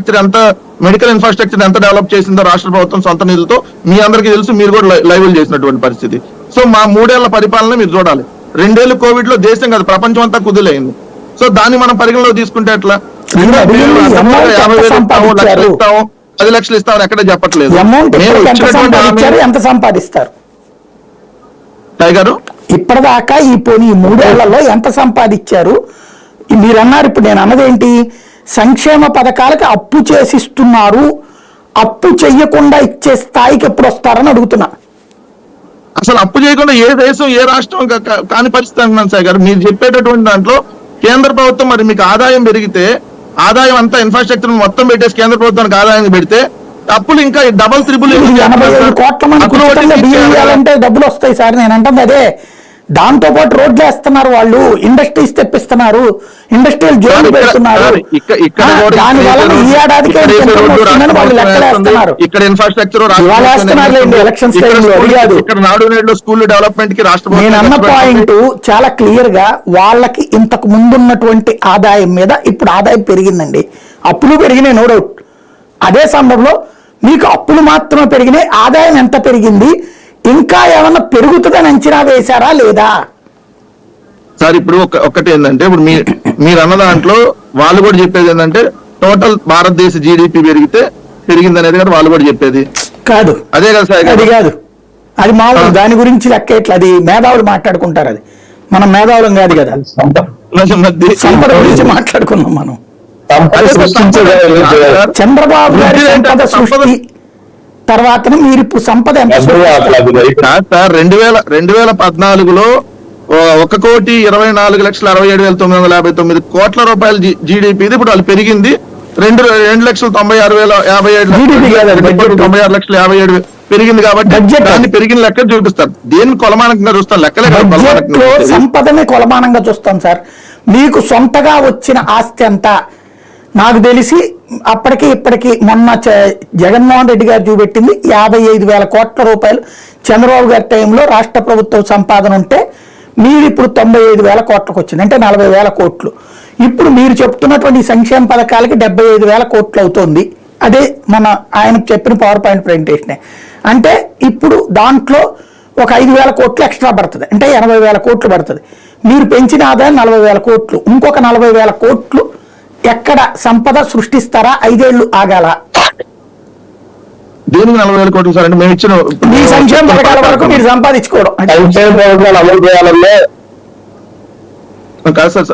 Infrastructure ఎంత, medical infrastructure ఎంత develop చేసిందో రాష్ట్ర ప్రభుత్వం సొంత నిధులతో, మీ అందరికీ తెలుసు, మీరు కూడా లైవ్లు చేసినటువంటి పరిస్థితి. సో మా 3 ఏళ్ల పరిపాలన మీరు చూడాలి. 2 ఏళ్ళు కోవిడ్ లో దేశం కాదు ప్రపంచం అంతా కుదిలైంది. సో దాన్ని మనం పరిగణలో తీసుకుంటే ఎట్లా? 50,000 ఇస్తాము, 1,00,000 ఇస్తాము, 10 లక్షలు ఇస్తామని ఎక్కడ చెప్పట్లేదు. ఎంత సంపాదిస్తారు టైగర్? ఇప్పటిదాకా ఈ 3 ఏళ్లలో ఎంత సంపాదించారు మీరు అన్నారు. ఇప్పుడు నేను అన్నదేంటి, సంక్షేమ పథకాలకి అప్పు చేసిస్తున్నారు, అప్పు చెయ్యకుండా ఇచ్చే స్థాయికి ఎప్పుడు వస్తారని అడుగుతున్నా. అసలు అప్పు చేయకుండా ఏ దేశం ఏ రాష్ట్రం కాని పరిస్థితి అంటున్నాను సార్ గారు. మీరు చెప్పేటటువంటి దాంట్లో కేంద్ర ప్రభుత్వం మరి మీకు ఆదాయం పెరిగితే, ఆదాయం అంతా ఇన్ఫ్రాస్ట్రక్చర్ మొత్తం పెట్టేసి కేంద్ర ప్రభుత్వానికి ఆదాయం పెడితే అప్పులు ఇంకా డబల్ త్రిబుల్ 87 కోట్ల మంది డబ్బులు వస్తాయి సార్. నేను అంటుంది అదే. దాంతో పాటు రోడ్లు వేస్తున్నారు వాళ్ళు, ఇండస్ట్రీస్ తెప్పిస్తున్నారు, ఇండస్ట్రియల్ జోన్లు పెడుతున్నారు. దాని వలన ఈ ఏడాదికే వాళ్ళు లెక్కలేస్తున్నారు. ఇక్కడ ఇన్ఫ్రాస్ట్రక్చర్ ఎలక్షన్స్ స్కూల్ డెవలప్మెంట్ కి రాష్ట్ర నేను అన్న పాయింట్ చాలా క్లియర్ గా, వాళ్ళకి ఇంతకు ముందున్నటువంటి ఆదాయం మీద ఇప్పుడు ఆదాయం పెరిగిందండి, అప్పులు పెరిగినాయి, నో డౌట్. అదే సమయంలో మీకు అప్పులు మాత్రమే పెరిగినాయి, ఆదాయం ఎంత పెరిగింది, ఇంకా ఏమన్నా పెరుగుతుందని అంచనా వేశారా లేదా? సార్ ఇప్పుడు ఒకటి ఏంటంటే, ఇప్పుడు మీరు అన్న దాంట్లో వాళ్ళు కూడా చెప్పేది ఏంటంటే టోటల్ భారతదేశ జీడిపి పెరిగింది అనేది కదా వాళ్ళు కూడా చెప్పేది. కాదు, అదే కదా సార్? అది కాదు, అది మామూలు దాని గురించి లెక్క ఎట్లా, అది మేధావులు మాట్లాడుకుంటారు, అది మనం మేధావులం కాదు కదా. సంపద గురించి మాట్లాడుకున్నాం మనం. చంద్రబాబు గారి సంపద సృష్టి తర్వాత మీరు ఇప్పుడు సంపద ఎంత? 2014లో 1,24,67,959 కోట్ల రూపాయల జీడిపి, ఇప్పుడు వాళ్ళు పెరిగింది 2,96,57,96 పెరిగింది. కాబట్టి దాన్ని పెరిగిన లెక్క చూపిస్తారు. దేన్ని కొలమానంగా చూస్తాం? లెక్కలే సంపదనే కొలమానంగా చూస్తాం సార్. మీకు సొంతగా వచ్చిన ఆస్తి ఎంత? నాకు తెలిసి అప్పటికి ఇప్పటికి మొన్న జగన్మోహన్ రెడ్డి గారు చూపెట్టింది 55,000 కోట్ల రూపాయలు చంద్రబాబు గారి టైంలో రాష్ట్ర ప్రభుత్వ సంపాదన ఉంటే, మీరు ఇప్పుడు 95,000 కోట్లకు వచ్చింది, అంటే 40,000 కోట్లు. ఇప్పుడు మీరు చెప్తున్నటువంటి సంక్షేమ పథకాలకి 75,000 కోట్లు అవుతుంది. అదే మన ఆయన చెప్పిన పవర్ పాయింట్ ప్రెజెంటేషనే. అంటే ఇప్పుడు దాంట్లో ఒక 5,000 కోట్లు ఎక్స్ట్రా పడుతుంది, అంటే 80,000 కోట్లు పడుతుంది. మీరు పెంచిన ఆదాయం 40,000 కోట్లు, ఇంకొక 40,000 కోట్లు ఎక్కడ సంపద సృష్టిస్తారా? 5 ఏళ్ళు ఆగాల? దేనికి 40,000 కోట్లు సార్? అంటే మేము ఇచ్చిన మీ సంక్షేమ పథకాల వరకు మీరు సంపాదించుకోవడం కాదు సార్.